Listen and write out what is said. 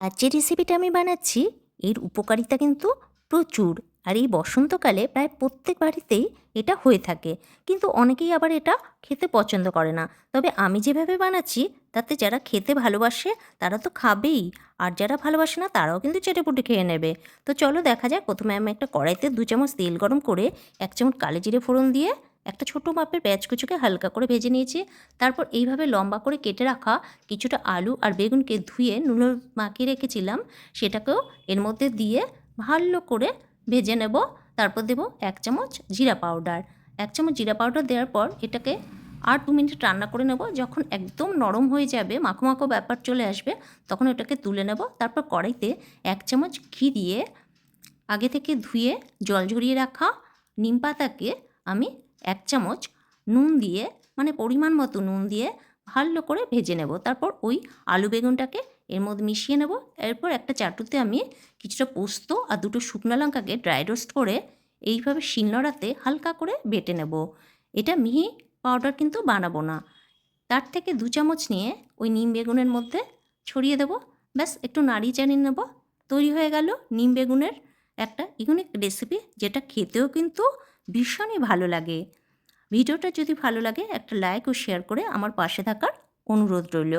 আর যে রেসিপিটা আমি বানাচ্ছি এর উপকারিতা কিন্তু প্রচুর। আর এই বসন্তকালে প্রায় প্রত্যেক বাড়িতেই এটা হয়ে থাকে। কিন্তু অনেকেই আবার এটা খেতে পছন্দ করে না। তবে আমি যেভাবে বানাচ্ছি তাতে যারা খেতে ভালোবাসে তারা তো খাবেই। আর যারা ভালোবাসে না তারাও কিন্তু চেটেপুটে খেয়ে নেবে। তো চলো দেখা যাক। প্রথমে আমি একটা কড়াইতে ২ চামচ তেল গরম করে ১ চামচ কালো জিরে ফোড়ন দিয়ে একটা ছোট মাপের পেঁয়াজ কুচোকে হালকা করে ভেজে নিয়েছি। তারপর এইভাবে লম্বা করে কেটে রাখা কিছুটা আলু আর বেগুনকে ধুয়ে নুন মাখিয়ে রেখেছিলাম সেটাকেও এর মধ্যে দিয়ে ভালো করে ভেজে নেব। তারপর দেব ১ চামচ জিরা পাউডার। ১ চামচ জিরা পাউডার দেওয়ার পর এটাকে আর ২ মিনিট রান্না করে নেব। যখন একদম নরম হয়ে যাবে, মাখো মাখো ব্যাপার চলে আসবে, তখন ওটাকে তুলে নেব। তারপর কড়াইতে ১ চামচ ঘি দিয়ে আগে থেকে ধুয়ে জল ঝরিয়ে রাখা নিম পাতাকে আমি ১ চামচ নুন দিয়ে, মানে পরিমাণ মতো নুন দিয়ে ভালো করে ভেজে নেব। তারপর ওই আলু বেগুনটাকে এর মধ্যে মিশিয়ে নেব। এরপর একটা চাটুতে আমি কিছুটা পোস্ত আর ২টো শুকনো লঙ্কাকে ড্রাই রোস্ট করে এইভাবে শিলনোড়াতে হালকা করে বেটে নেব। এটা মিহি পাউডার কিন্তু বানাবো না। তার থেকে ২ চামচ নিয়ে ওই নিম বেগুনের মধ্যে ছড়িয়ে দেব। ব্যাস একটু নাড়িয়ে চাড়িয়ে নেব। তৈরি হয়ে গেল নিম বেগুনের একটা ইউনিক রেসিপি, যেটা খেতেও কিন্তু ভীষণই ভালো লাগে। ভিডিওটা যদি ভালো লাগে একটা লাইক ও শেয়ার করে আমার পাশে থাকার অনুরোধ রইল।